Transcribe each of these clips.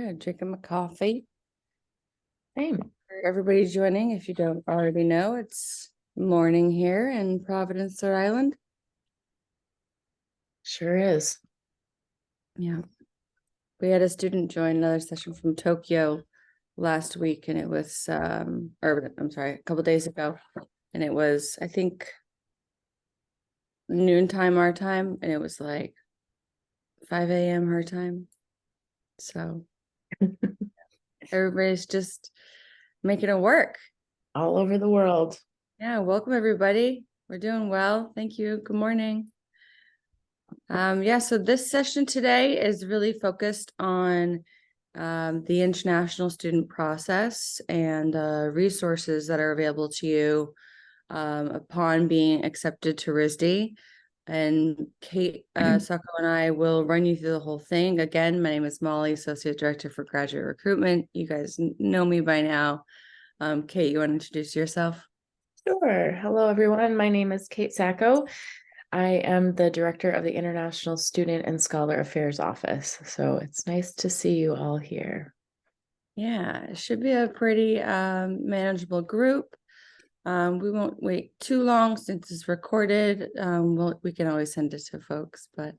Good. Drinking my coffee. Same. For everybody joining, if you don't already know, it's morning here in Providence, Rhode Island. Sure is. Yeah. We had a student join another session from Tokyo last week, and it was a couple days ago. And it was, I think, noontime our time, and it was like 5 a.m. her time. So everybody's just making it work. All over the world. Yeah, welcome everybody. We're doing well. Thank you. Good morning. So this session today is really focused on the international student process and resources that are available to you upon being accepted to RISD. And Kate Sacco and I will run you through the whole thing. Again, my name is Molly, Associate Director for Graduate Recruitment. You guys know me by now. Kate, you want to introduce yourself? Sure. Hello, everyone. My name is Kate Sacco. I am the Director of the International Student and Scholar Affairs Office. So it's nice to see you all here. Yeah, it should be a pretty manageable group. We won't wait too long since it's recorded. We can always send it to folks, but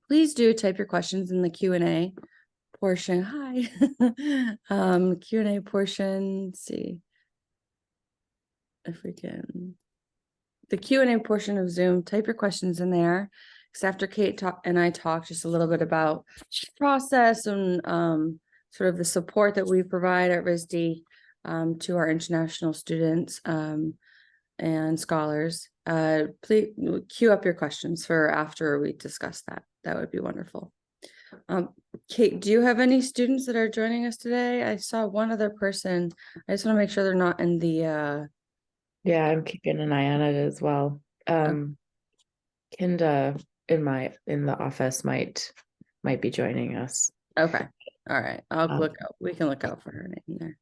please do type your questions in the Q&A portion. Hi. Q&A portion. Let's see if we can. The Q&A portion of Zoom, type your questions in there. Because after Kate and I talked just a little bit about process and sort of the support that we provide at RISD to our international students and scholars, please queue up your questions for after we discuss that. That would be wonderful. Kate, do you have any students that are joining us today? I saw one other person. I just want to make sure they're not in the Yeah, I'm keeping an eye on it as well. Kinda in the office might be joining us. Okay. All right. We can look out for her name there.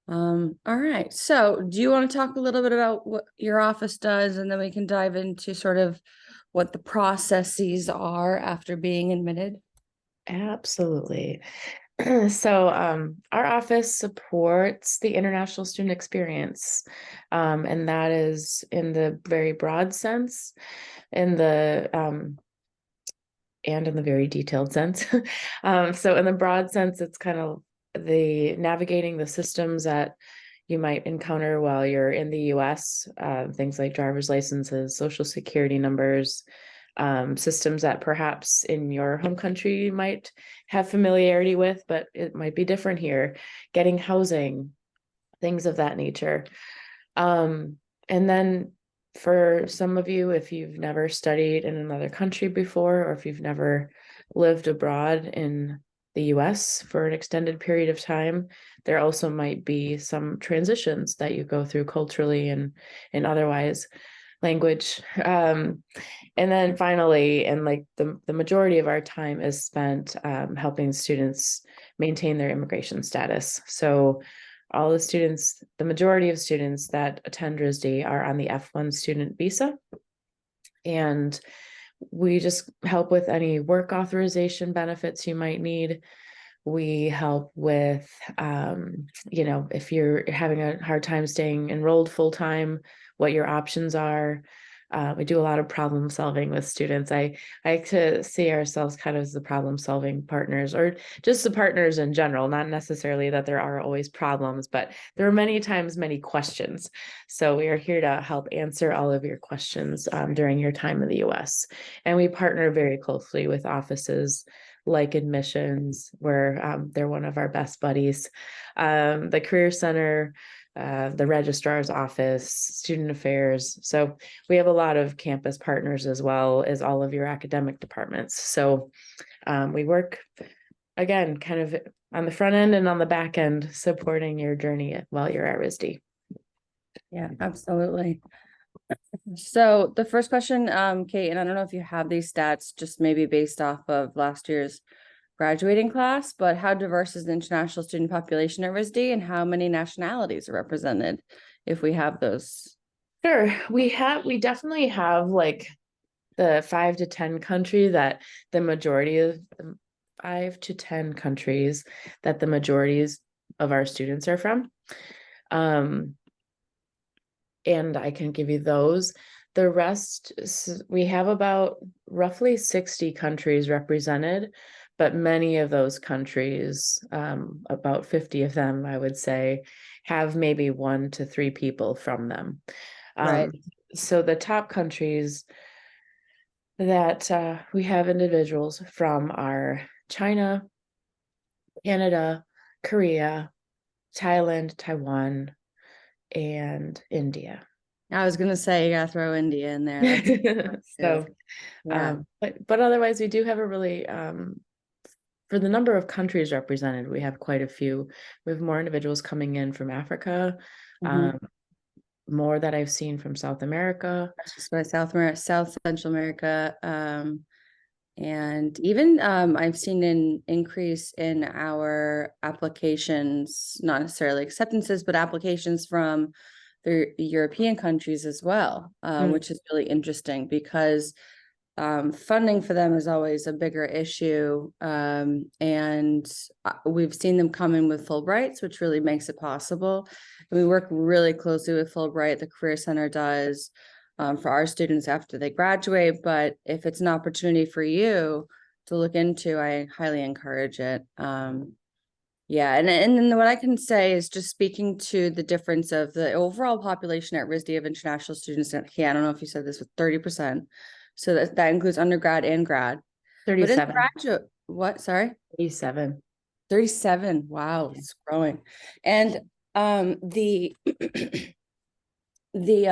All right. So do you want to talk a little bit about what your office does, and then we can dive into sort of what the processes are after being admitted? Absolutely. So our office supports the international student experience, and that is in the very broad sense, in the and in the very detailed sense. So in the broad sense, it's kind of the navigating the systems that you might encounter while you're in the US, things like driver's licenses, social security numbers, systems that perhaps in your home country you might have familiarity with, but it might be different here, getting housing, things of that nature. And then for some of you, if you've never studied in another country before, or if you've never lived abroad in the US for an extended period of time, there also might be some transitions that you go through culturally and otherwise, language. And then finally, and like the majority of our time is spent helping students maintain their immigration status. So all the students, the majority of students that attend RISD are on the F1 student visa. And we just help with any work authorization benefits you might need. We help with, if you're having a hard time staying enrolled full-time, what your options are. We do a lot of problem solving with students. I like to see ourselves kind of as the problem solving partners, or just the partners in general, not necessarily that there are always problems, but there are many times many questions. So we are here to help answer all of your questions during your time in the US. And we partner very closely with offices like admissions, where they're one of our best buddies, the Career Center, the registrar's office, student affairs. So we have a lot of campus partners as well as all of your academic departments. So we work, again, kind of on the front end and on the back end, supporting your journey while you're at RISD. Yeah, absolutely. So the first question, Kate, and I don't know if you have these stats, just maybe based off of last year's graduating class, but how diverse is the international student population at RISD, and how many nationalities are represented, if we have those? Sure, we definitely have like the 5 to 10 country that the majority of 5 to 10 countries that the majorities of our students are from. And I can give you those. The rest, we have about roughly 60 countries represented, but many of those countries, about 50 of them, I would say, have maybe 1 to 3 people from them. Right. So the top countries that we have individuals from are China, Canada, Korea, Thailand, Taiwan, and India. I was gonna say you gotta throw India in there. That's So, good. Yeah. but otherwise, we do have a really for the number of countries represented, we have quite a few. We have more individuals coming in from Africa, Mhm. more that I've seen from South America. That's just by South America, South Central America, and even I've seen an increase in our applications, not necessarily acceptances, but applications from the European countries as well, Mm. which is really interesting because funding for them is always a bigger issue. And we've seen them come in with Fulbrights, which really makes it possible. And we work really closely with Fulbright, the Career Center does, for our students after they graduate. But if it's an opportunity for you to look into, I highly encourage it. Yeah, and then what I can say is just speaking to the difference of the overall population at RISD of international students. And I don't know if you said this with 30%. So that includes undergrad and grad. But in 37. graduate, what? Sorry, 37. 37. Wow, it's growing. And the the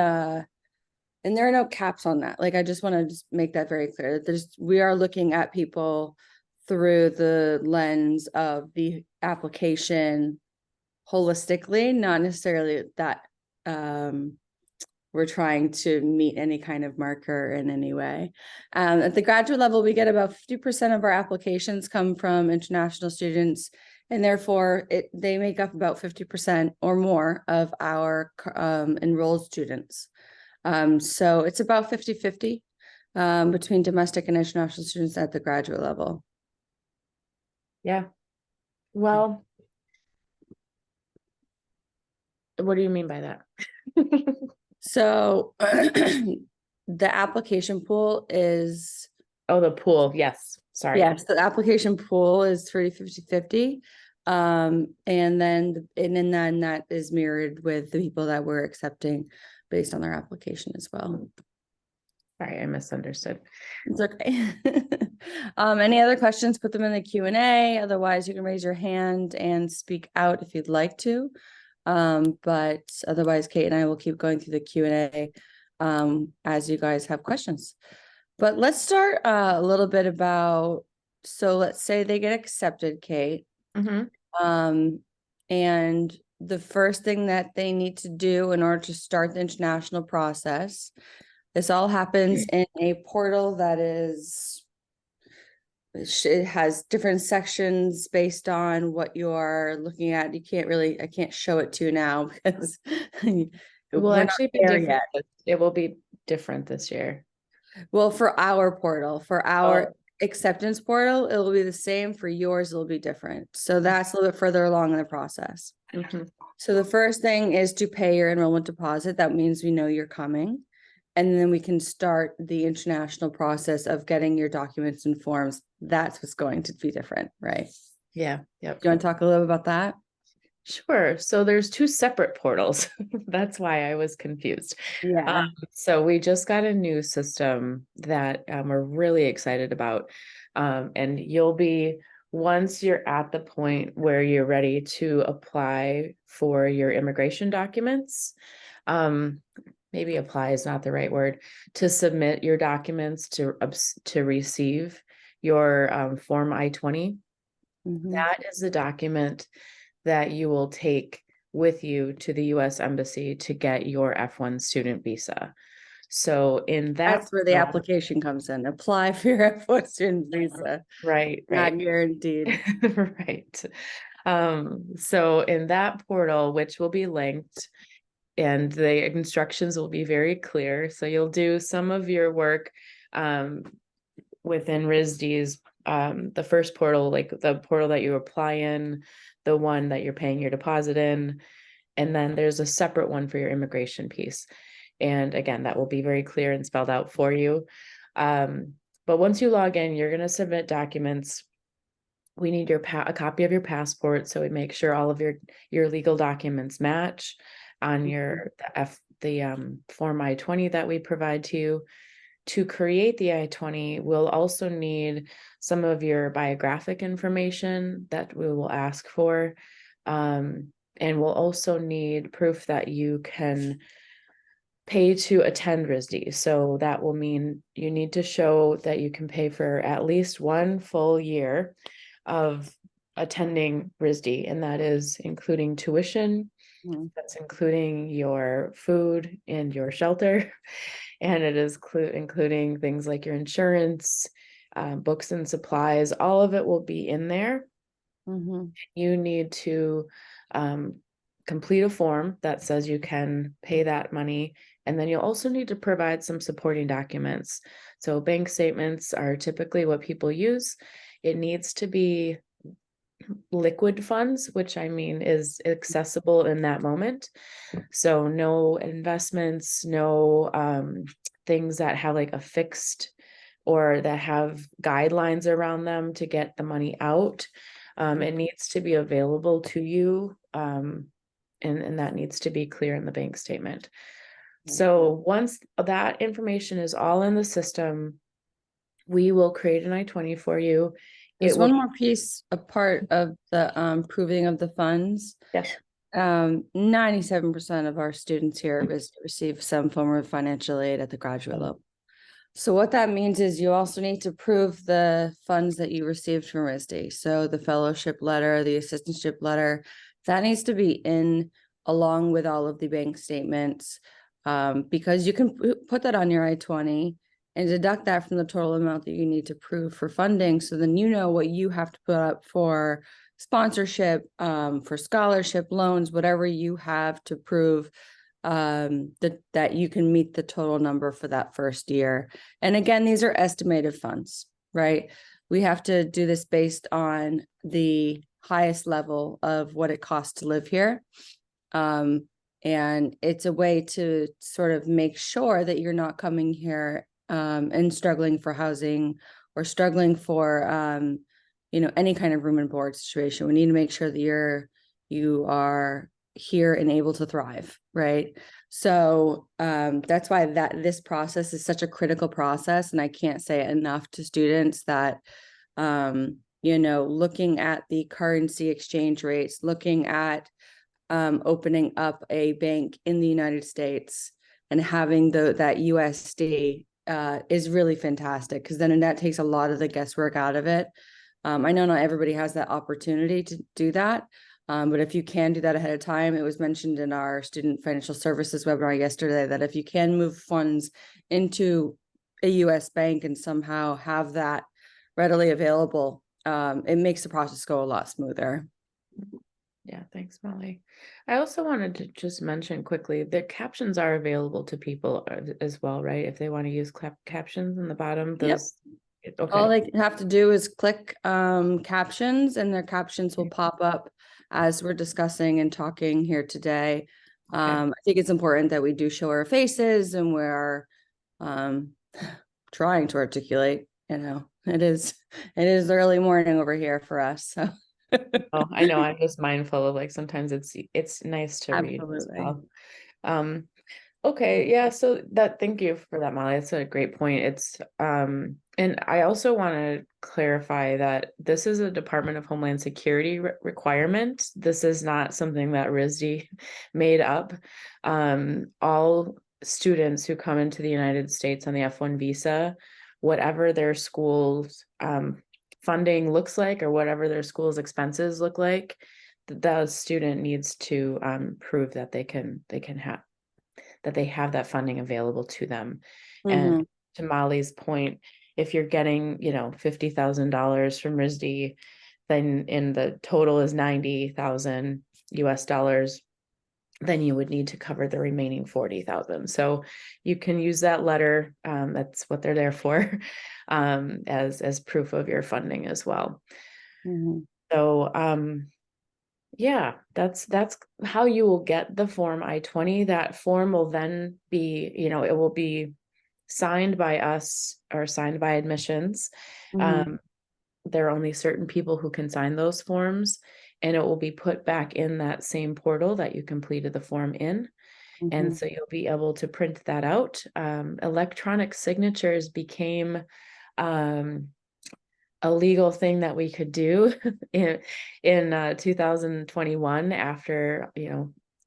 and there are no caps on that. Like I just want to just make that very clear. We are looking at people through the lens of the application holistically, not necessarily that we're trying to meet any kind of marker in any way. At the graduate level, we get about 50% of our applications come from international students, and therefore they make up about 50% or more of our enrolled students. So it's about 50-50 between domestic and international students at the graduate level. Yeah. Well, what do you mean by that? So the application pool is, Oh, the pool. Yes. Sorry. yes, the application pool is 50-50. And then that is mirrored with the people that we're accepting based on their application as well. Sorry, I misunderstood. It's okay. Any other questions, put them in the Q&A. Otherwise, you can raise your hand and speak out if you'd like to. But otherwise, Kate and I will keep going through the Q&A as you guys have questions. But let's start a little bit about, so let's say they get accepted, Kate. Mm-hmm. And the first thing that they need to do in order to start the international process, this all happens in a portal that is, it has different sections based on what you're looking at. You can't really, I can't show it to you now because It will we're actually not be there different. yet. It will be different this year. Well, for our portal, for our acceptance portal, it will be the same. For yours, it'll be different. So that's a little bit further along in the process. Mm-hmm. So the first thing is to pay your enrollment deposit. That means we know you're coming. And then we can start the international process of getting your documents and forms. That's what's going to be different, right? Yeah. Yep. Do you want to talk a little bit about that? Sure. So there's 2 separate portals. That's why I was confused. Yeah. So we just got a new system that we're really excited about. And you'll be, once you're at the point where you're ready to apply for your immigration documents, maybe apply is not the right word, to submit your documents to receive your Form I-20. Mhm. That is the document that you will take with you to the U.S. Embassy to get your F1 student visa. So in that, That's where the application comes in. Apply for your F1 student visa. right, Not guaranteed. right. So in that portal, which will be linked, and the instructions will be very clear. So you'll do some of your work within RISD's the first portal, like the portal that you apply in, the one that you're paying your deposit in, and then there's a separate one for your immigration piece. And again, that will be very clear and spelled out for you. But once you log in, you're going to submit documents. We need a copy of your passport, so we make sure all of your legal documents match on the form I-20 that we provide to you. To create the I-20, we'll also need some of your biographic information that we will ask for. And we'll also need proof that you can pay to attend RISD. So that will mean you need to show that you can pay for at least 1 full year of attending RISD, and that is including tuition, that's including your food and your shelter, and it is including things like your insurance, books and supplies. All of it will be in there. You need to complete a form that says you can pay that money, and then you'll also need to provide some supporting documents. So bank statements are typically what people use. It needs to be liquid funds, which I mean is accessible in that moment. So no investments, no things that have like a fixed or that have guidelines around them to get the money out. It needs to be available to you, and that needs to be clear in the bank statement. So once that information is all in the system, we will create an I-20 for you. There's one more piece, a part of the proving of the funds. Yes. 97% of our students here receive some form of financial aid at the graduate level. So what that means is you also need to prove the funds that you received from RISD. So the fellowship letter, the assistantship letter, that needs to be in along with all of the bank statements, because you can put that on your I-20 and deduct that from the total amount that you need to prove for funding. So then you know what you have to put up for sponsorship, for scholarship, loans, whatever you have to prove that you can meet the total number for that first year. And again, these are estimated funds, right? We have to do this based on the highest level of what it costs to live here. And it's a way to sort of make sure that you're not coming here and struggling for housing or struggling for any kind of room and board situation. We need to make sure that you are here and able to thrive, right? So that's why this process is such a critical process, and I can't say it enough to students that looking at the currency exchange rates, looking at opening up a bank in the United States and having that USD is really fantastic, because then that takes a lot of the guesswork out of it. I know not everybody has that opportunity to do that, but if you can do that ahead of time, it was mentioned in our student financial services webinar yesterday that if you can move funds into a US bank and somehow have that readily available, it makes the process go a lot smoother. Yeah, thanks, Molly. I also wanted to just mention quickly that captions are available to people as well, right? If they want to use captions in the bottom, those. Yep. Okay. All they have to do is click captions, and their captions will pop up as we're discussing and talking here today. Okay. I think it's important that we do show our faces, and we're trying to articulate. It is early morning over here for us, so. Oh, I know. I'm just mindful of like sometimes it's nice to read as well. Okay, yeah. So thank you for that, Molly. It's a great point. It's and I also want to clarify that this is a Department of Homeland Security requirement. This is not something that RISD made up. All students who come into the United States on the F1 visa, whatever their school's funding looks like, or whatever their school's expenses look like, the student needs to prove that they have that funding available to them. And to Molly's point, if you're getting $50,000 from RISD, then in the total is $90,000 US, then you would need to cover the remaining 40,000. So you can use that letter. That's what they're there for, as proof of your funding as well. Mhm. So yeah, that's how you will get the Form I-20. That form will then be, it will be signed by us or signed by admissions. Mhm. There are only certain people who can sign those forms, and it will be put back in that same portal that you completed the form in. And Mhm. so you'll be able to print that out. Electronic signatures became a legal thing that we could do in 2021 after,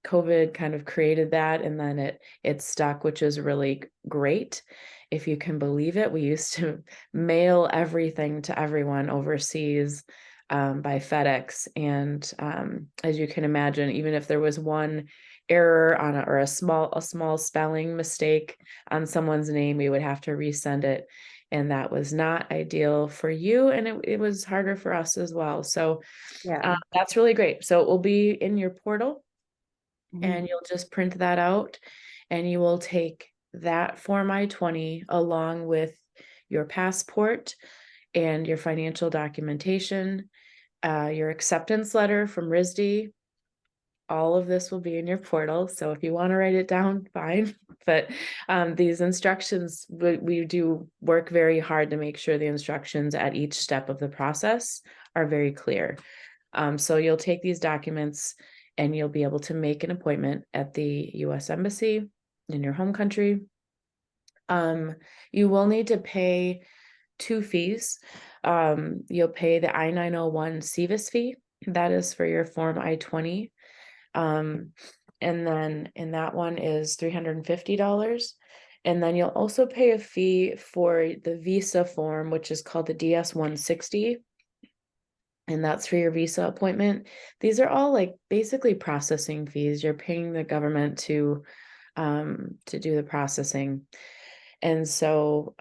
COVID kind of created that, and then it stuck, which is really great. If you can believe it, we used to mail everything to everyone overseas by FedEx. And as you can imagine, even if there was one error on or a small spelling mistake on someone's name, we would have to resend it. And that was not ideal for you. And it was harder for us as well. So Yeah. that's really great. So it will be in your portal, Mhm. and you'll just print that out, and you will take that Form I-20 along with your passport and your financial documentation, your acceptance letter from RISD. All of this will be in your portal. So if you want to write it down, fine. But these instructions, we do work very hard to make sure the instructions at each step of the process are very clear. So you'll take these documents and you'll be able to make an appointment at the US Embassy in your home country. You will need to pay 2 fees. You'll pay the I-901 CVIS fee. That is for your Form I-20. And that one is $350. And then you'll also pay a fee for the visa form, which is called the DS-160. And that's for your visa appointment. These are all like basically processing fees. You're paying the government to do the processing. And so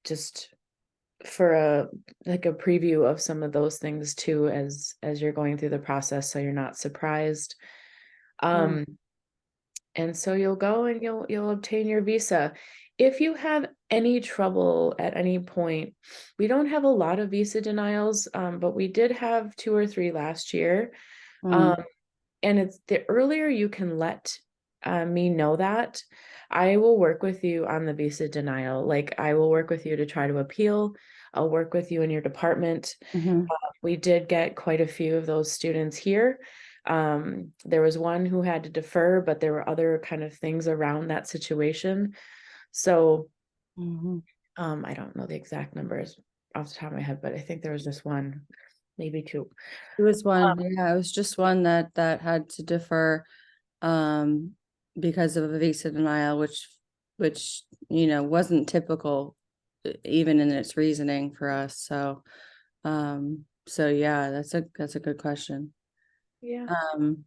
just for a preview of some of those things too, as you're going through the process, so you're not surprised. Yeah. And so you'll go and you'll obtain your visa. If you have any trouble at any point, we don't have a lot of visa denials, but we did have 2 or 3 last year. Mm. Um, and it's the earlier you can let me know that, I will work with you on the visa denial. Like, I will work with you to try to appeal. I'll work with you in your department. Mhm. We did get quite a few of those students here. There was one who had to defer, but there were other kind of things around that situation. So Mhm. I don't know the exact numbers off the top of my head, but I think there was just one, maybe 2. It was one, yeah, it was just one that had to defer um because of a visa denial, which wasn't typical even in its reasoning for us. So yeah, that's a good question. Yeah. Um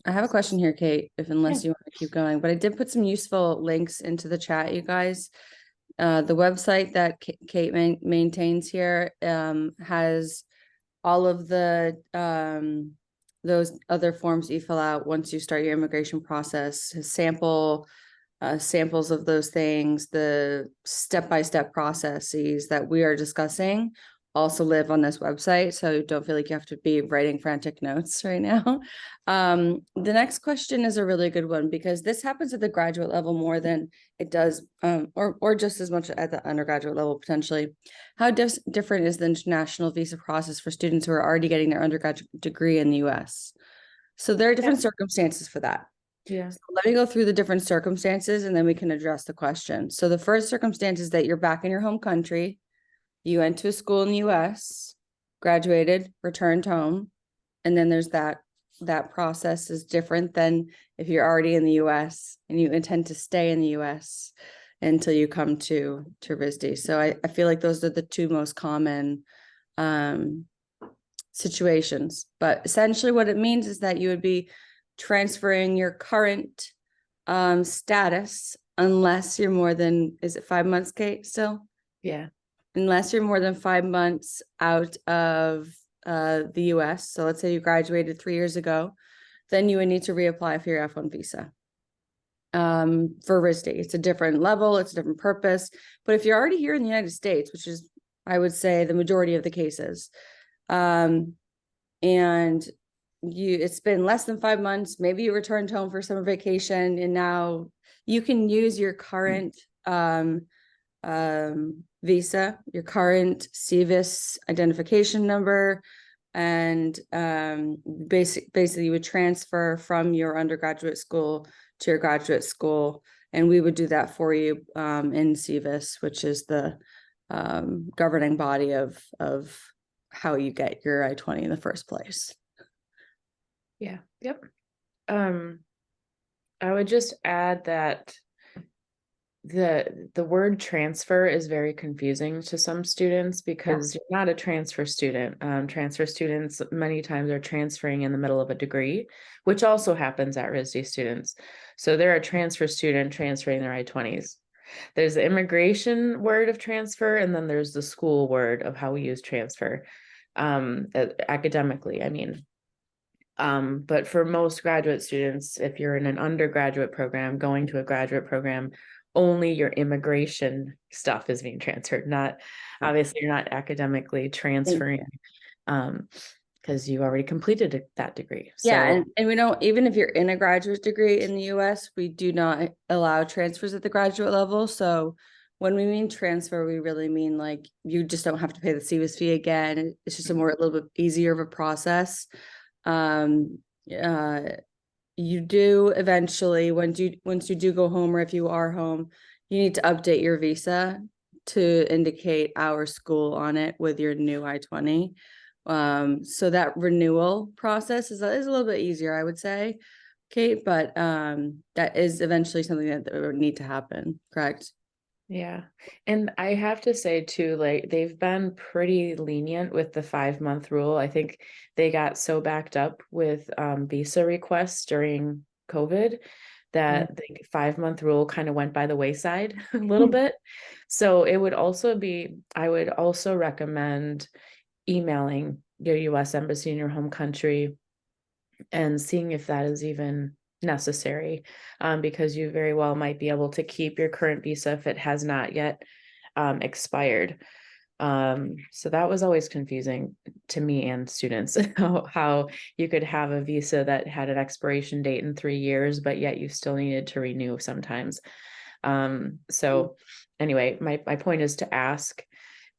I have a question here, Kate, Yeah. unless you want to keep going, but I did put some useful links into the chat, you guys. The website that Kate maintains here has all of the those other forms you fill out once you start your immigration process, samples of those things, the step-by-step processes that we are discussing also live on this website. So don't feel like you have to be writing frantic notes right now. The next question is a really good one because this happens at the graduate level more than it does, or just as much at the undergraduate level potentially. How different is the international visa process for students who are already getting their undergraduate degree in the US? So there are different circumstances for that. Yeah. So let me go through the different circumstances and then we can address the question. So the first circumstance is that you're back in your home country. You went to a school in the US, graduated, returned home. And then there's that process is different than if you're already in the US and you intend to stay in the US until you come to RISD. So I feel like those are the 2 most common situations. But essentially what it means is that you would be transferring your current status unless you're more than, is it 5 months, Kate, still? Yeah. Unless you're more than 5 months out of the US. So let's say you graduated 3 years ago, then you would need to reapply for your F1 visa. For RISD, it's a different level, it's a different purpose. But if you're already here in the United States, which is, I would say, the majority of the cases, and it's been less than 5 months, maybe you returned home for summer vacation, and now you can use your current visa, your current CVIS identification number, and basically you would transfer from your undergraduate school to your graduate school, and we would do that for you in CVIS, which is the governing body of how you get your I-20 in the first place. Yeah. Yep. I would just add that the word transfer is very confusing to some students because you're not a transfer student. Transfer students many times are transferring in the middle of a degree, which also happens at RISD students. So they're a transfer student transferring their I-20s. There's the immigration word of transfer, and then there's the school word of how we use transfer, academically, I mean. But for most graduate students, if you're in an undergraduate program going to a graduate program, only your immigration stuff is being transferred. Not obviously you're not academically transferring because you already completed that degree. Yeah, and we don't, even if you're in a graduate degree in the US, we do not allow transfers at the graduate level. So when we mean transfer, we really mean like you just don't have to pay the CVIS fee again. It's just a little bit easier of a process. You do eventually, once you do go home, or if you are home, you need to update your visa to indicate our school on it with your new I-20. So that renewal process is a little bit easier, I would say, Kate, but that is eventually something that would need to happen, correct? Yeah. And I have to say too, like they've been pretty lenient with the 5-month rule. I think they got so backed up with visa requests during COVID that the 5-month rule kind of went by the wayside a little bit. So it would also be, I would also recommend emailing your US embassy in your home country and seeing if that is even necessary, because you very well might be able to keep your current visa if it has not yet expired. So that was always confusing to me and students, how you could have a visa that had an expiration date in 3 years, but yet you still needed to renew sometimes. So anyway, my point is to ask.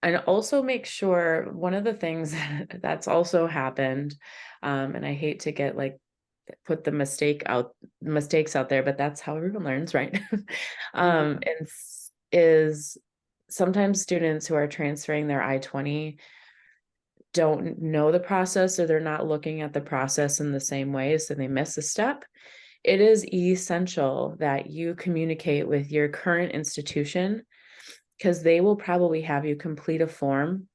And also make sure, one of the things that's also happened, and I hate to get like put the mistakes out there, but that's how everyone learns, right? And is sometimes students who are transferring their I-20 don't know the process, or they're not looking at the process in the same way, so they miss a step. It is essential that you communicate with your current institution, because they will probably have you complete a form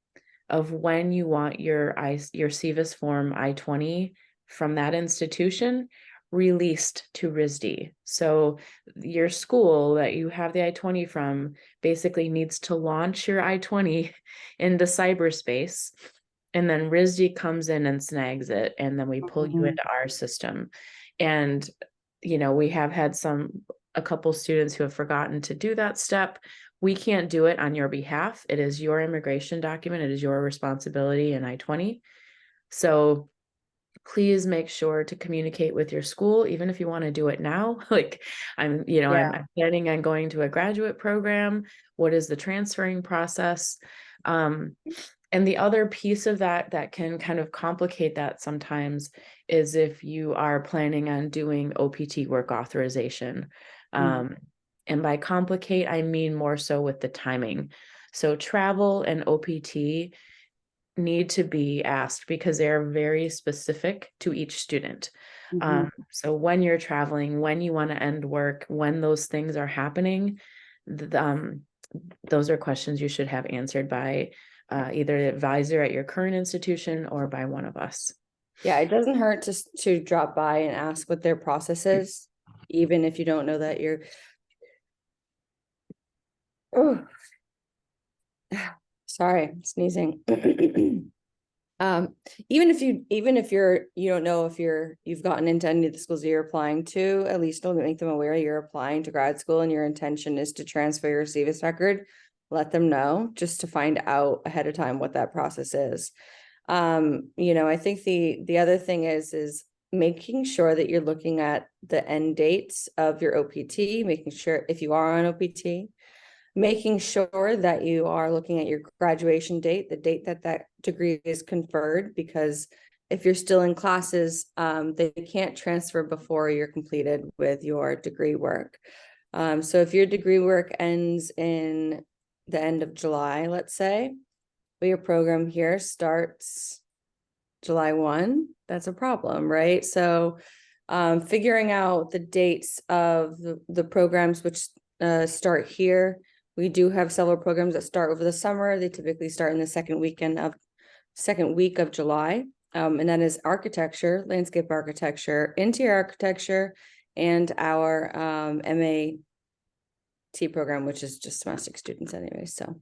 of when you want your CVIS form I-20 from that institution released to RISD. So your school that you have the I-20 from basically needs to launch your I-20 into cyberspace, and then RISD comes in and snags it, and then we pull you into our system. And we have had a couple students who have forgotten to do that step. We can't do it on your behalf. It is your immigration document. It is your responsibility in I-20. So please make sure to communicate with your school, even if you want to do it now. Like I'm planning on going to a graduate program. What is the transferring process? And the other piece of that can kind of complicate that sometimes is if you are planning on doing OPT work authorization. And by complicate, I mean more so with the timing. So travel and OPT need to be asked because they are very specific to each student. So when you're traveling, when you want to end work, when those things are happening, those are questions you should have answered by either the advisor at your current institution or by one of us. Yeah, it doesn't hurt to drop by and ask what their process is, even if you don't know that you're. Oh, sorry, sneezing. Even if you don't know if you've gotten into any of the schools that you're applying to, at least don't make them aware you're applying to grad school and your intention is to transfer your CVIS record. Let them know, just to find out ahead of time what that process is. I think the other thing is making sure that you're looking at the end dates of your OPT, making sure if you are on OPT, making sure that you are looking at your graduation date, the date that degree is conferred, because if you're still in classes, they can't transfer before you're completed with your degree work. So if your degree work ends in the end of July, let's say, but your program here starts July 1, that's a problem, right? So figuring out the dates of the programs which start here. We do have several programs that start over the summer. They typically start in the second week of July. And that is architecture, landscape architecture, interior architecture, and our MAT program, which is just domestic students anyway. So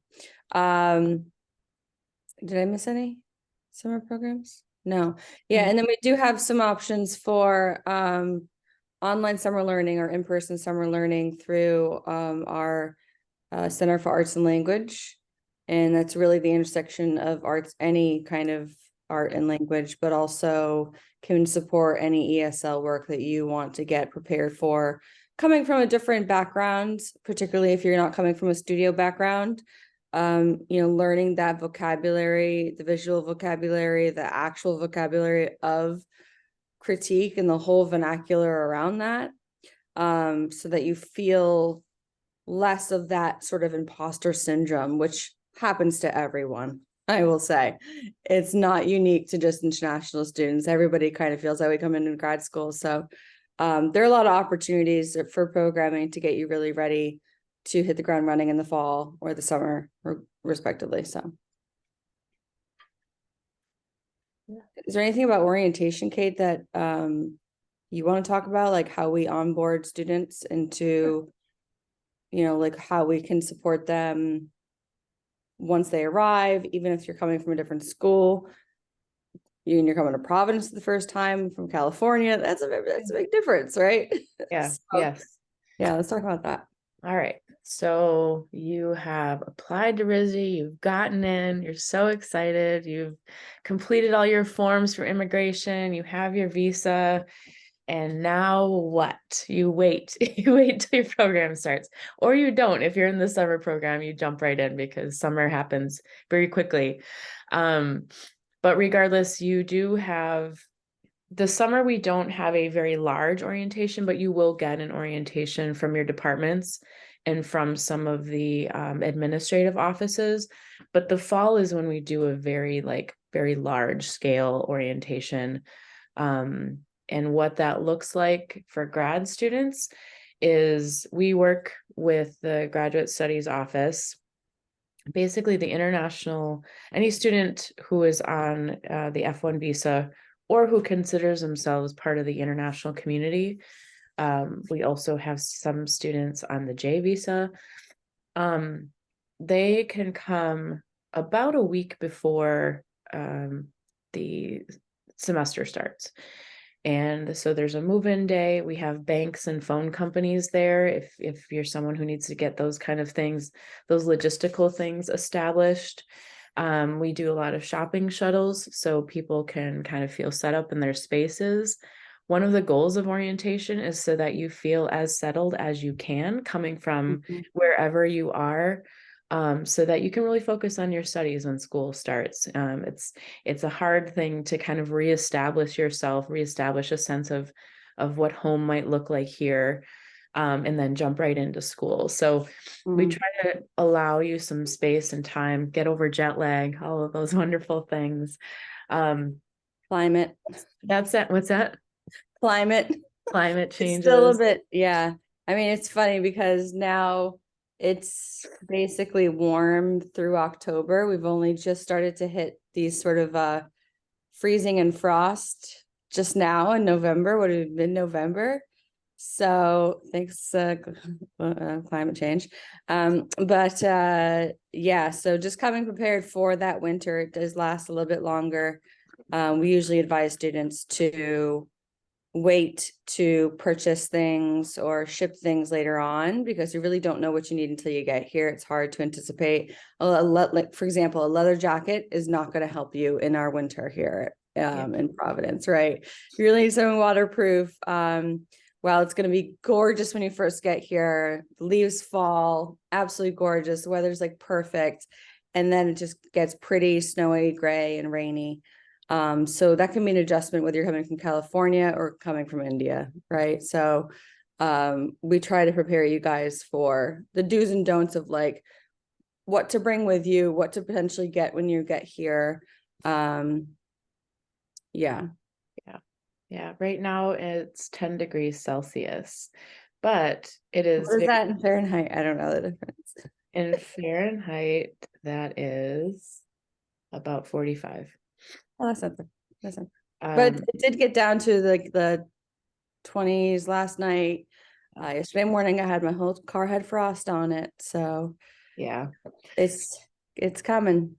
did I miss any summer programs? No. Yeah, and then we do have some options for online summer learning or in-person summer learning through our Center for Arts and Language. And that's really the intersection of arts, any kind of art and language, but also can support any ESL work that you want to get prepared for. Coming from a different background, particularly if you're not coming from a studio background, learning that vocabulary, the visual vocabulary, the actual vocabulary of critique and the whole vernacular around that, so that you feel less of that sort of imposter syndrome, which happens to everyone. I will say it's not unique to just international students. Everybody kind of feels that way coming into grad school. So there are a lot of opportunities for programming to get you really ready to hit the ground running in the fall or the summer, respectively. So is there anything about orientation, Kate, that you want to talk about, like how we onboard students into, like how we can support them once they arrive, even if you're coming from a different school, you're coming to Providence the first time from California, that's a big difference, right? Yeah. So, Yes. yeah, let's talk about that. All right. So you have applied to RISD, you've gotten in, you're so excited, you've completed all your forms for immigration, you have your visa, and now what? You wait. You wait till your program starts. Or you don't. If you're in the summer program, you jump right in because summer happens very quickly. But regardless, you do have the summer, we don't have a very large orientation, but you will get an orientation from your departments and from some of the administrative offices. But the fall is when we do a very large scale orientation. And what that looks like for grad students is we work with the Graduate Studies Office. Basically, any student who is on the F1 visa or who considers themselves part of the international community. We also have some students on the J visa. They can come about a week before the semester starts. And so there's a move-in day. We have banks and phone companies there if you're someone who needs to get those kind of things, those logistical things established. We do a lot of shopping shuttles so people can kind of feel set up in their spaces. One of the goals of orientation is so that you feel as settled as you can coming from wherever you are, so that you can really focus on your studies when school starts. It's a hard thing to kind of reestablish yourself, reestablish a sense of what home might look like here, and then jump right into school. So we try to allow you some space and time, get over jet lag, all of those wonderful things. Climate. That's it. What's that? Climate Changes. It's still a bit, yeah. I mean, it's funny because now it's basically warm through October. We've only just started to hit these sort of freezing and frost just now in November. What have been November? So thanks, climate change. Yeah, so just coming prepared for that winter. It does last a little bit longer. We usually advise students to wait to purchase things or ship things later on, because you really don't know what you need until you get here. It's hard to anticipate. Like, for example, a leather jacket is not going to help you in our winter here in Providence, right? You really need something waterproof. Well, it's going to be gorgeous when you first get here. The leaves fall, absolutely gorgeous. The weather's like perfect. And then it just gets pretty snowy, gray, and rainy. So that can be an adjustment whether you're coming from California or coming from India, right? So we try to prepare you guys for the do's and don'ts of like what to bring with you, what to potentially get when you get here. Yeah. Yeah. Right now it's 10 degrees Celsius, but it is What is that in Fahrenheit? I don't know the difference. in Fahrenheit, that is about 45. Oh, that's not but it did get down to like the 20s last night. Yesterday morning, I had my whole car had frost on it. So yeah, it's coming.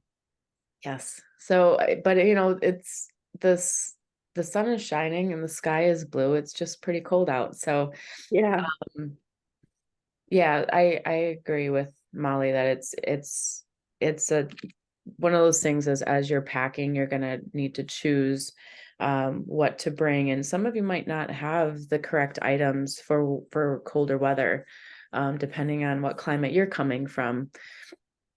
yes. So, but you know, it's this, the sun is shining and the sky is blue. It's just pretty cold out. So, Yeah. yeah, I agree with Molly that it's a one of those things as you're packing, you're gonna need to choose what to bring, and some of you might not have the correct items for colder weather, depending on what climate you're coming from.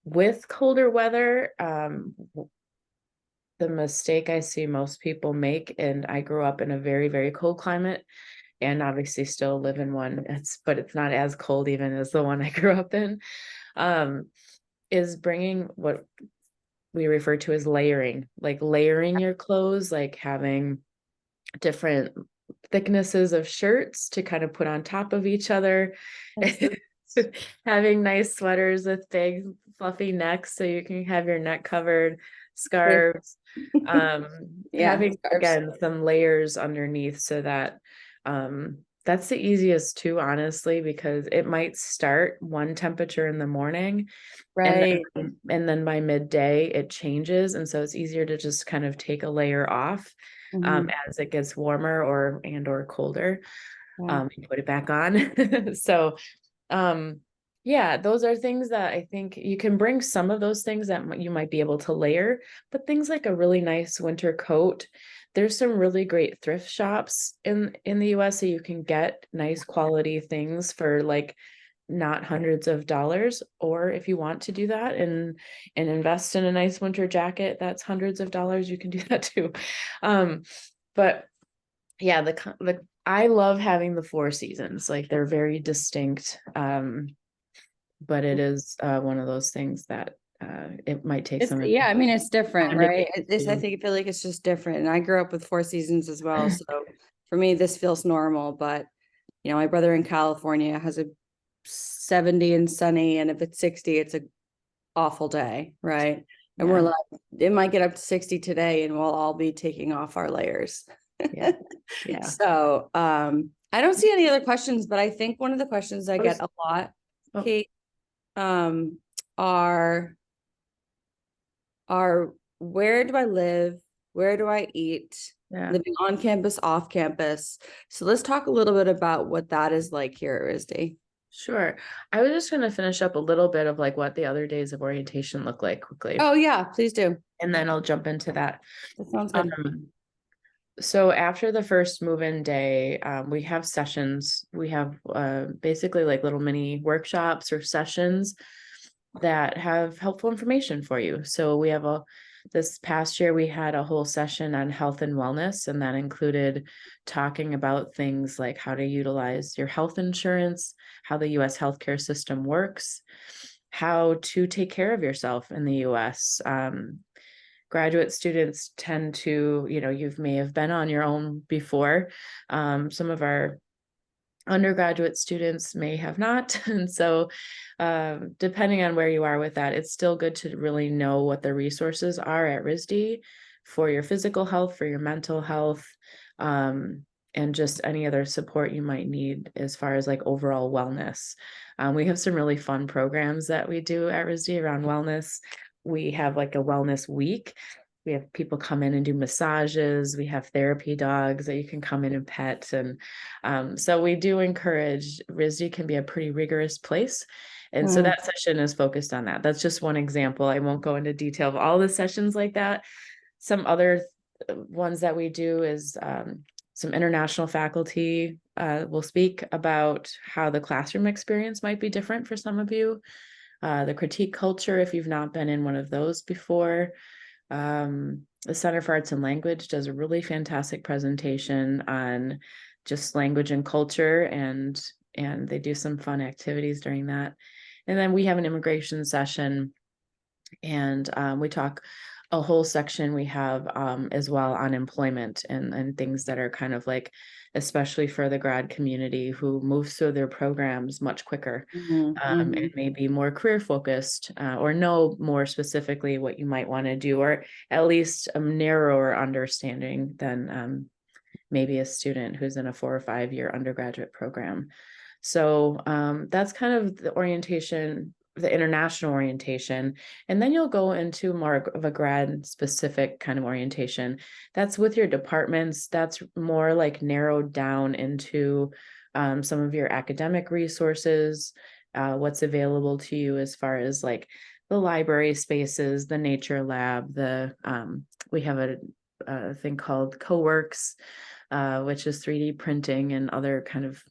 With colder weather, the mistake I see most people make, and I grew up in a very, very cold climate, and obviously still live in one, but it's not as cold even as the one I grew up in, is bringing what we refer to as layering, like layering your clothes, like having different thicknesses of shirts to kind of put on top of each other. Having nice sweaters with big fluffy necks so you can have your neck covered, scarves, having Scarves. again some layers underneath so that that's the easiest too, honestly, because it might start one temperature in the morning, Right. and then by midday it changes, and so it's easier to just kind of take a layer off as it gets warmer or colder, and put it back on. So yeah, those are things that I think you can bring some of those things that you might be able to layer, but things like a really nice winter coat. There's some really great thrift shops in the US, so you can get nice quality things for like not hundreds of dollars, or if you want to do that and invest in a nice winter jacket that's hundreds of dollars, you can do that too. But yeah, the I love having the four seasons, like they're very distinct, but it is one of those things that it might take some Yeah, I mean, it's different, time to right? get I to. feel like it's just different. And I grew up with four seasons as well. So for me, this feels normal. But, my brother in California has a 70 and sunny. And if it's 60, it's a awful day, right? And we're Yeah, like, it might get up to 60 today and we'll all be taking off our layers. yeah, yeah. So I don't see any other questions, but I think one of the questions I get a lot, Oh, Kate, um, are where do I live? Where do I eat? yeah, Living on campus, off campus. So let's talk a little bit about what that is like here at RISD. sure. I was just going to finish up a little bit of like what the other days of orientation look like quickly, Oh yeah, please do. and then I'll jump into that. That sounds good. So after the first move-in day, we have sessions. We have basically like little mini workshops or sessions that have helpful information for you. So we have this past year, we had a whole session on health and wellness, and that included talking about things like how to utilize your health insurance, how the US healthcare system works, how to take care of yourself in the US. Graduate students tend to, you may have been on your own before. Some of our undergraduate students may have not. And so depending on where you are with that, it's still good to really know what the resources are at RISD for your physical health, for your mental health, and just any other support you might need as far as like overall wellness. We have some really fun programs that we do at RISD around wellness. We have like a wellness week. We have people come in and do massages. We have therapy dogs that you can come in and pet. And so we do encourage, RISD can be a pretty rigorous place. And so that session is focused on that. That's just one example. I won't go into detail of all the sessions like that. Some other ones that we do is some international faculty will speak about how the classroom experience might be different for some of you. The critique culture, if you've not been in one of those before. The Center for Arts and Language does a really fantastic presentation on just language and culture, and they do some fun activities during that. And then we have an immigration session, and we talk a whole section we have as well on employment and things that are kind of like, especially for the grad community who moves through their programs much quicker and maybe more career focused or know more specifically what you might want to do, or at least a narrower understanding than maybe a student who's in a 4 or 5 year undergraduate program. So that's kind of the orientation, the international orientation. And then you'll go into more of a grad specific kind of orientation. That's with your departments. That's more like narrowed down into some of your academic resources, what's available to you as far as like the library spaces, the nature lab, we have a thing called CoWorks, which is 3D printing and other kind of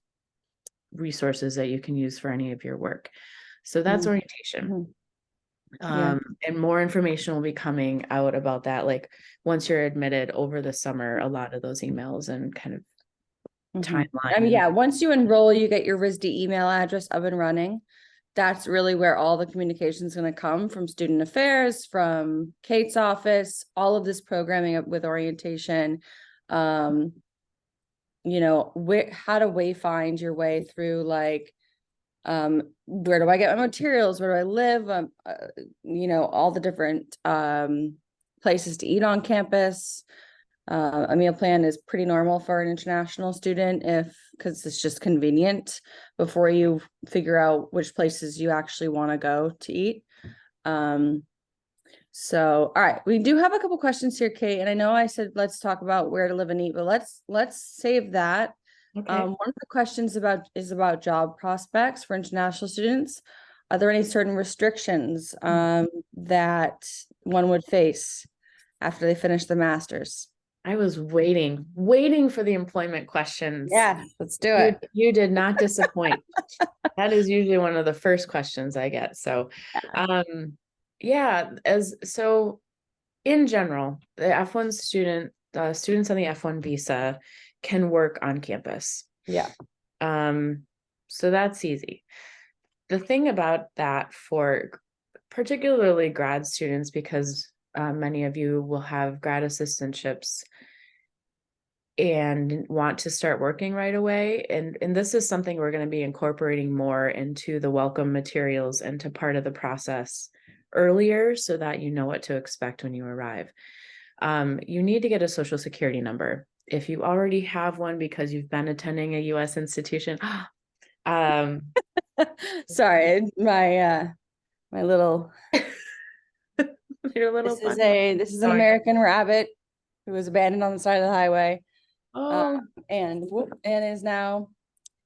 resources that you can use for any of your work. So that's orientation. And more information will be coming out about that. Like once you're admitted over the summer, a lot of those emails and kind of timeline. I mean, yeah, once you enroll, you get your RISD email address up and running. That's really where all the communication is going to come from student affairs, from Kate's office, all of this programming with orientation. You know, how to wayfind your way through, like, where do I get my materials? Where do I live? You know, all the different places to eat on campus. A meal plan is pretty normal for an international student because it's just convenient before you figure out which places you actually want to go to eat. So, all right, we do have a couple questions here, Kate, and I know I said let's talk about where to live and eat, but let's save that. Okay. One of the questions is about job prospects for international students. Are there any certain restrictions that one would face after they finish the master's? I was waiting for the employment questions. Yeah, let's do it. You did not disappoint. That is usually one of the first questions I get. So, so in general, the F1 students on the F1 visa can work on campus. Yeah. So that's easy. The thing about that for particularly grad students, because many of you will have grad assistantships and want to start working right away. And this is something we're going to be incorporating more into the welcome materials and to part of the process earlier so that you know what to expect when you arrive. You need to get a social security number. If you already have one because you've been attending a U.S. institution, sorry, my little your little this is an American rabbit who was abandoned on the side of the highway. And is now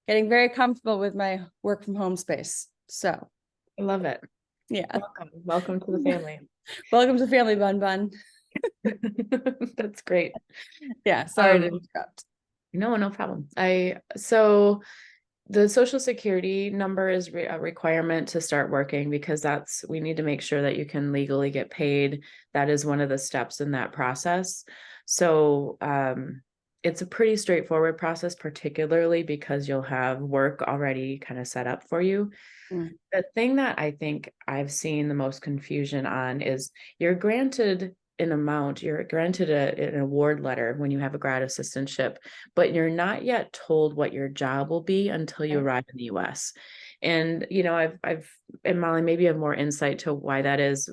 getting very comfortable with my work from home space. So I love it. Yeah. Welcome to the family. Welcome to family, Bun. That's great. Yeah, sorry to interrupt. No problem. So the social security number is a requirement to start working because we need to make sure that you can legally get paid. That is one of the steps in that process. So it's a pretty straightforward process, particularly because you'll have work already kind of set up for you. The thing that I think I've seen the most confusion on is you're granted an amount, you're granted an award letter when you have a grad assistantship, but you're not yet told what your job will be until you arrive in the US. And, you know, and Molly, maybe you have more insight to why that is.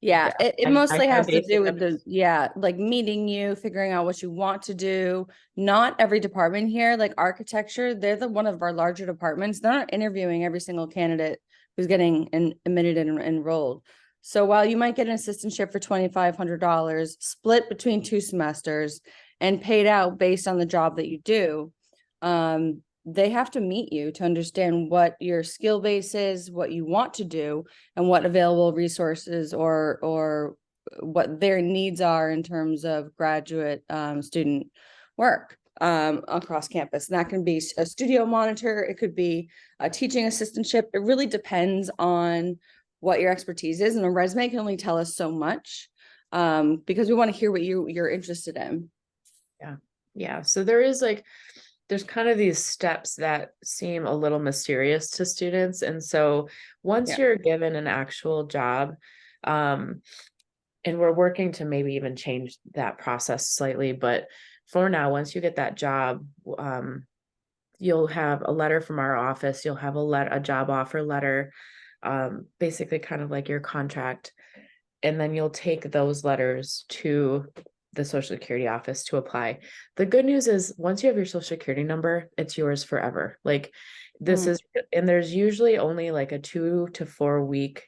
Yeah, it I mostly have has to do basic with like meeting you, figuring out what you want to do. Not every department here, like architecture, they're one of our larger departments. They're not interviewing every single candidate who's getting admitted and enrolled. So while you might get an assistantship for $2,500 split between 2 semesters and paid out based on the job that you do, they have to meet you to understand what your skill base is, what you want to do, and what available resources or what their needs are in terms of graduate student work across campus. And that can be a studio monitor, it could be a teaching assistantship. It really depends on what your expertise is, and a resume can only tell us so much because we want to hear what you're interested in. Yeah. So there's kind of these steps that seem a little mysterious to students. And so once you're given an actual job, and we're working to maybe even change that process slightly, but for now, once you get that job, you'll have a letter from our office, you'll have a job offer letter, basically kind of like your contract. And then you'll take those letters to the Social Security office to apply. The good news is once you have your Social Security number, it's yours forever. Like this is, and there's usually only like a 2 to 4 week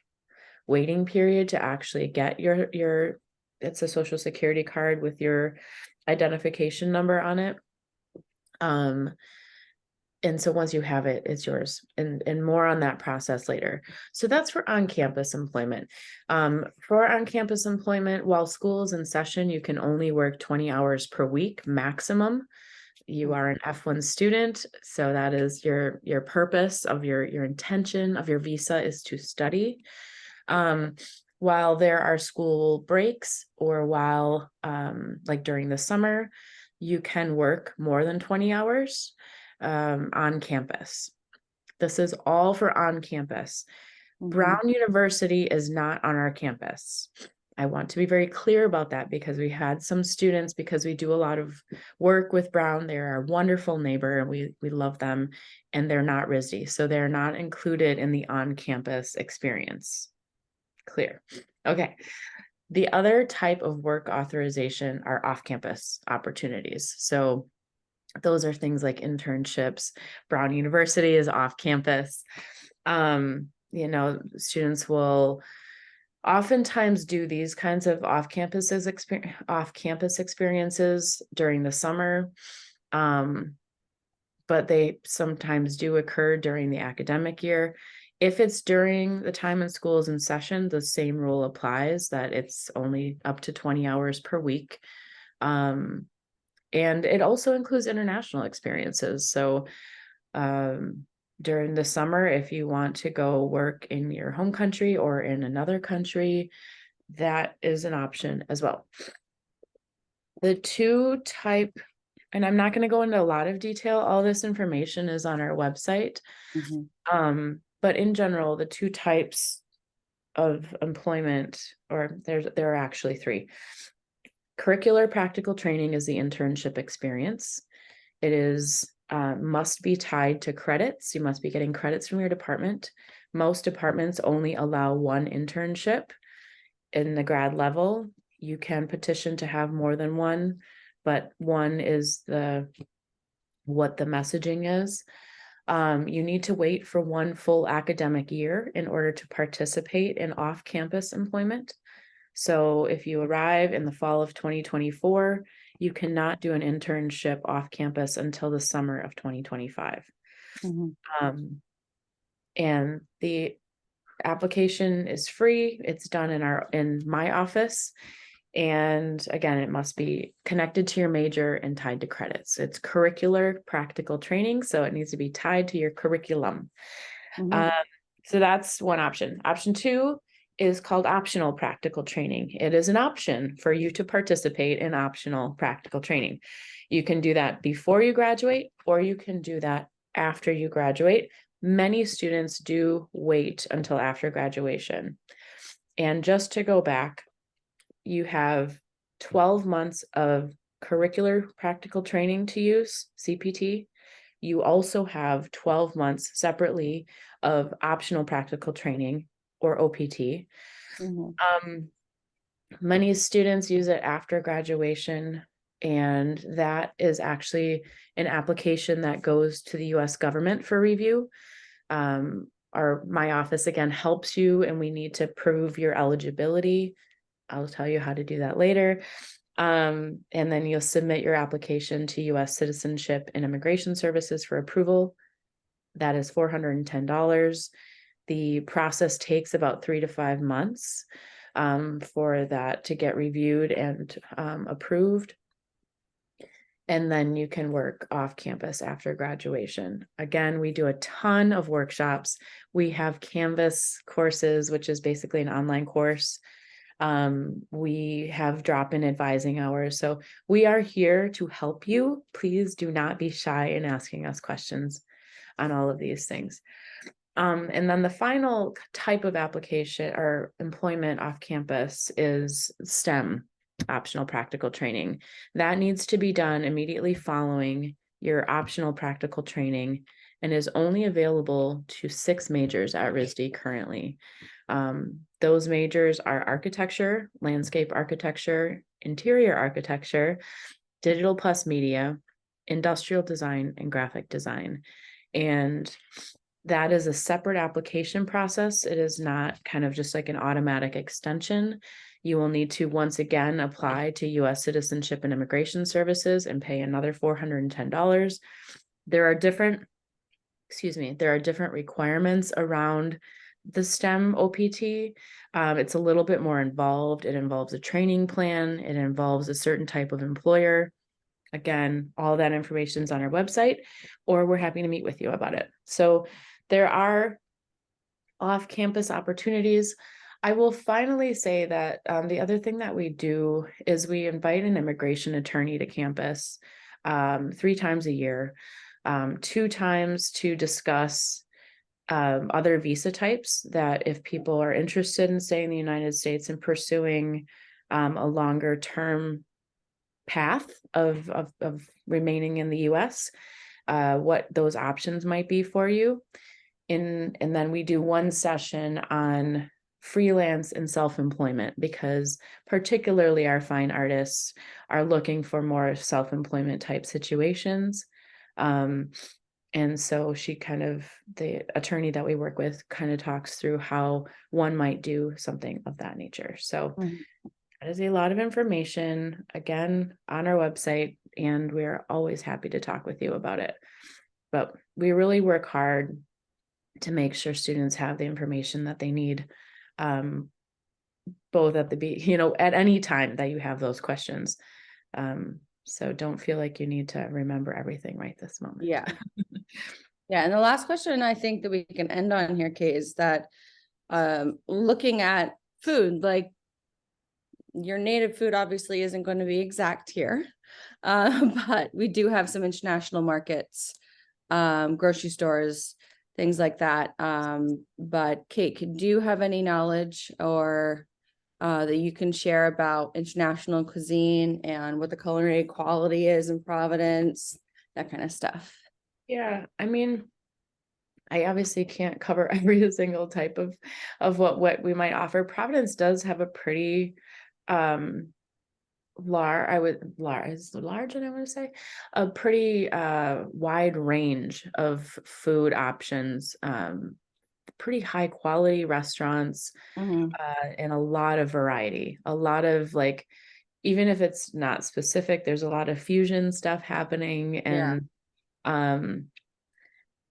waiting period to actually get your it's a Social Security card with your identification number on it. And so once you have it, it's yours, and more on that process later. So that's for on-campus employment. For on-campus employment, while school is in session, you can only work 20 hours per week maximum. You are an F1 student, so that is your purpose of your intention of your visa is to study. While there are school breaks or while like during the summer, you can work more than 20 hours on campus. This is all for on campus. Brown University is not on our campus. I want to be very clear about that because we had some students, because we do a lot of work with Brown. They're our wonderful neighbor and we love them, and they're not RISD. So they're not included in the on-campus experience. Clear. Okay. The other type of work authorization are off-campus opportunities. So those are things like internships. Brown University is off campus. Students will oftentimes do these kinds of off-campus experiences during the summer. But they sometimes do occur during the academic year. If it's during the time in school is in session, the same rule applies, that it's only up to 20 hours per week. And it also includes international experiences. So during the summer, if you want to go work in your home country or in another country, that is an option as well. The two type, and I'm not going to go into a lot of detail, all this information is on our website. But in general, the two types of employment, or there are actually three. Curricular practical training is the internship experience. It is must be tied to credits. You must be getting credits from your department. Most departments only allow one internship in the grad level. You can petition to have more than one, but one is what the messaging is. You need to wait for one full academic year in order to participate in off-campus employment. So if you arrive in the fall of 2024, you cannot do an internship off campus until the summer of 2025. And the application is free. It's done in my office. And again, it must be connected to your major and tied to credits. It's curricular practical training, so it needs to be tied to your curriculum. So that's one option. Option two is called optional practical training. It is an option for you to participate in optional practical training. You can do that before you graduate, or you can do that after you graduate. Many students do wait until after graduation. And just to go back, you have 12 months of curricular practical training to use, CPT. You also have 12 months separately of optional practical training, or OPT. Many students use it after graduation, and that is actually an application that goes to the US government for review. My office again helps you, and we need to prove your eligibility. I'll tell you how to do that later. And then you'll submit your application to US Citizenship and Immigration Services for approval. That is $410. The process takes about 3 to 5 months for that to get reviewed and approved. And then you can work off campus after graduation. Again, we do a ton of workshops. We have Canvas courses, which is basically an online course. We have drop-in advising hours. So we are here to help you. Please do not be shy in asking us questions on all of these things. And then the final type of application or employment off campus is STEM, optional practical training. That needs to be done immediately following your optional practical training and is only available to 6 majors at RISD currently. Those majors are architecture, landscape architecture, interior architecture, digital plus media, industrial design, and graphic design. And that is a separate application process. It is not kind of just like an automatic extension. You will need to once again apply to US Citizenship and Immigration Services and pay another $410. There are different requirements around the STEM OPT. It's a little bit more involved. It involves a training plan. It involves a certain type of employer. Again, all that information is on our website, or we're happy to meet with you about it. So there are off-campus opportunities. I will finally say that the other thing that we do is we invite an immigration attorney to campus 3 times a year, 2 times to discuss other visa types, that if people are interested in staying in the United States and pursuing a longer term path of remaining in the US, what those options might be for you. And then we do 1 session on freelance and self-employment, because particularly our fine artists are looking for more self-employment type situations. And so the attorney that we work with kind of talks through how one might do something of that nature. So that is a lot of information, again, on our website, and we're always happy to talk with you about it. But we really work hard to make sure students have the information that they need, both at at any time that you have those questions. So don't feel like you need to remember everything right this moment. Yeah. Yeah. And the last question I think that we can end on here, Kate, is that looking at food, like your native food obviously isn't going to be exact here, but we do have some international markets, grocery stores, things like that. But Kate, do you have any knowledge or that you can share about international cuisine and what the culinary quality is in Providence, that kind of stuff? Yeah, I mean, I obviously can't cover every single type of what we might offer. Providence does have a pretty a pretty wide range of food options, pretty high quality restaurants, and a lot of variety, a lot of like, even if it's not specific, there's a lot of fusion stuff happening. And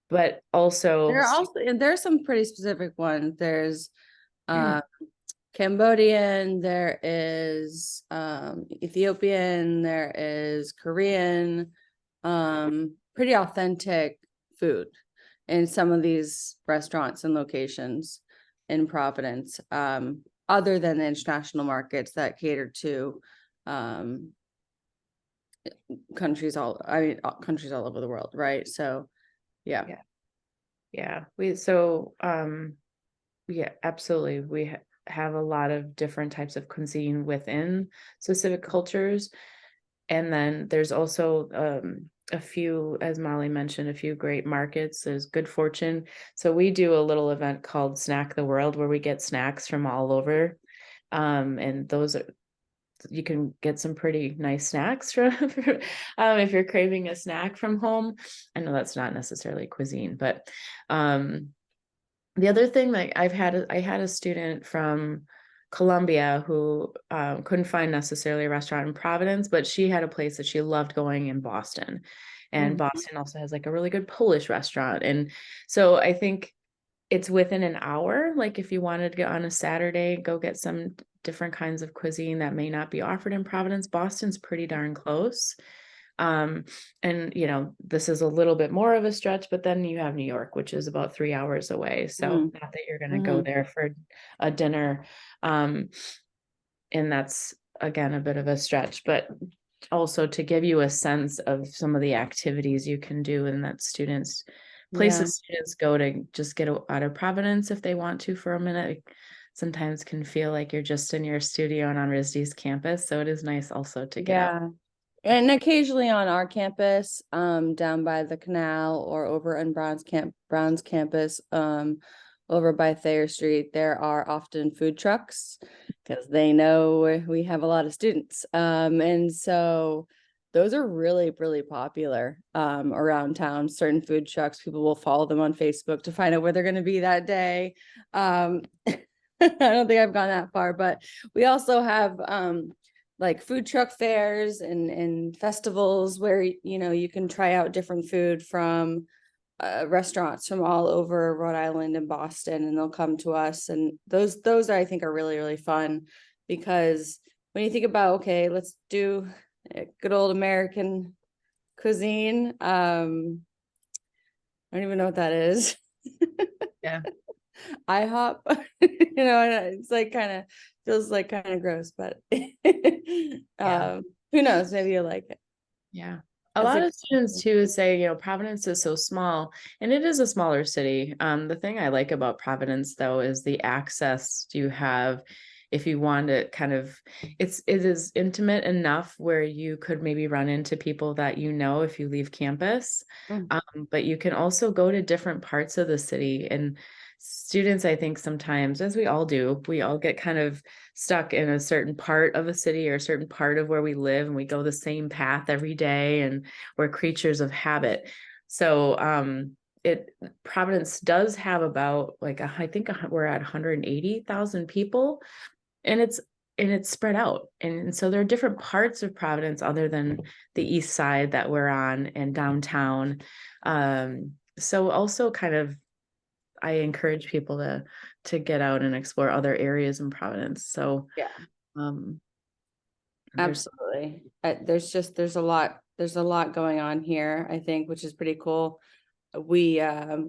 but also and there's some pretty specific ones. There's Cambodian, there is Ethiopian, there is Korean, pretty authentic food in some of these restaurants and locations in Providence, other than the international markets that cater to countries all over the world, right? So yeah. Absolutely, we have a lot of different types of cuisine within specific cultures. And then there's also a few, as Molly mentioned, a few great markets. There's Good Fortune. So we do a little event called Snack the World, where we get snacks from all over And those are, you can get some pretty nice snacks from if you're craving a snack from home. I know that's not necessarily cuisine, but the other thing, like I had a student from Colombia who couldn't find necessarily a restaurant in Providence, but she had a place that she loved going in Boston. And Mhm. Boston also has like a really good Polish restaurant. And so I think it's within an hour. Like if you wanted to go on a Saturday, go get some different kinds of cuisine that may not be offered in Providence. Boston's pretty darn close. And this is a little bit more of a stretch, but then you have New York, which is about 3 hours away. So not that you're going to go there for a dinner. And that's again a bit of a stretch, but also to give you a sense of some of the activities you can do and that places students go to just get out of Providence if they want to for a minute. Sometimes can feel like you're just in your studio and on RISD's campus. So it is nice also to get out. Yeah. And occasionally on our campus, down by the canal or over in Brown's campus, over by Thayer Street, there are often food trucks because they know we have a lot of students. And so those are really, really popular around town. Certain food trucks, people will follow them on Facebook to find out where they're going to be that day. I don't think I've gone that far, but we also have like food truck fairs and festivals where you can try out different food from restaurants from all over Rhode Island and Boston, and they'll come to us. And those I think are really, really fun, because when you think about, okay, let's do good old American cuisine. I don't even know what that is. Yeah. IHOP, it's like feels like kind of gross, but who knows? Maybe you like it. Yeah. A lot of students too say, Providence is so small, and it is a smaller city. The thing I like about Providence though is the access you have if you want to it is intimate enough where you could maybe run into people that if you leave campus. But you can also go to different parts of the city, and students, I think sometimes, as we all do, we all get kind of stuck in a certain part of a city or a certain part of where we live, and we go the same path every day, and we're creatures of habit. So Providence does have about I think we're at 180,000 people, and it's spread out. And so there are different parts of Providence other than the east side that we're on and downtown. So also I encourage people to get out and explore other areas in Providence. So absolutely. There's a lot going on here, I think, which is pretty cool. We are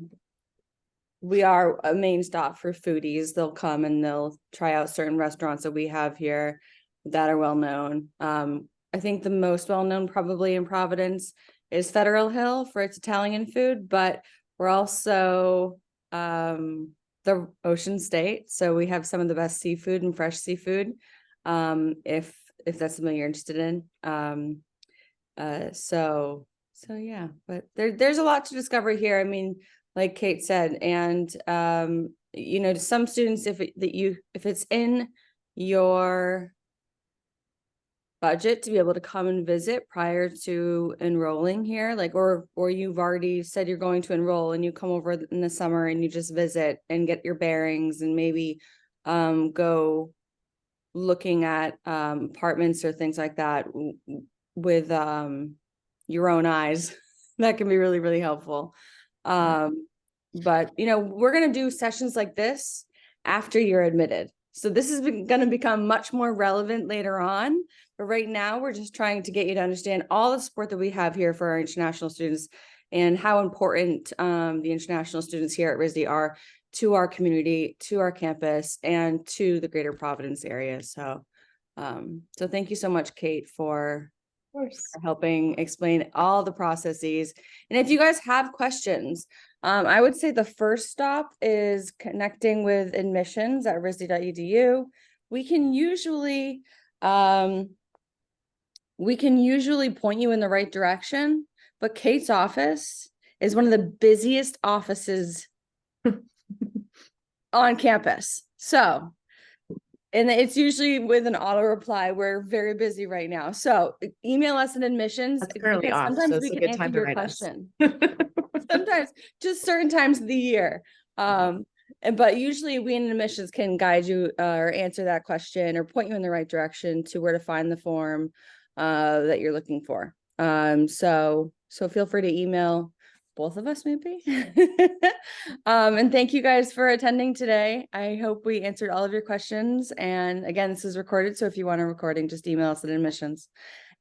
a main stop for foodies. They'll come and they'll try out certain restaurants that we have here that are well known. I think the most well known probably in Providence is Federal Hill for its Italian food, but we're also the Ocean State, so we have some of the best seafood and fresh seafood. If that's something you're interested in. So yeah, but there's a lot to discover here. I mean, like Kate said, and to some students, if it's in your budget to be able to come and visit prior to enrolling here, or you've already said you're going to enroll and you come over in the summer and you just visit and get your bearings and maybe go looking at apartments or things like that with your own eyes. That can be really, really helpful. But we're going to do sessions like this after you're admitted. So this is going to become much more relevant later on. But right now, we're just trying to get you to understand all the support that we have here for our international students and how important the international students here at RISD are to our community, to our campus, and to the greater Providence area. So thank you so much, Kate, for helping explain all the processes. And if you guys have questions, I would say the first stop is connecting with admissions at risd.edu. We can usually point you in the right direction, but Kate's office is one of the busiest offices on campus. So And it's usually with an auto reply. We're very busy right now. So email us in admissions That's currently because off, so sometimes it's we a can good answer time to your write us. question. Sometimes just certain times of the year. But usually we in admissions can guide you or answer that question or point you in the right direction to where to find the form that you're looking for. So feel free to email both of us maybe. And thank you guys for attending today. I hope we answered all of your questions. And again, this is recorded. So if you want a recording, just email us at admissions.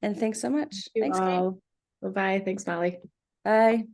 And thanks so much. Thank you Thanks, Kate. all. Bye-bye. Thanks, Molly. Bye.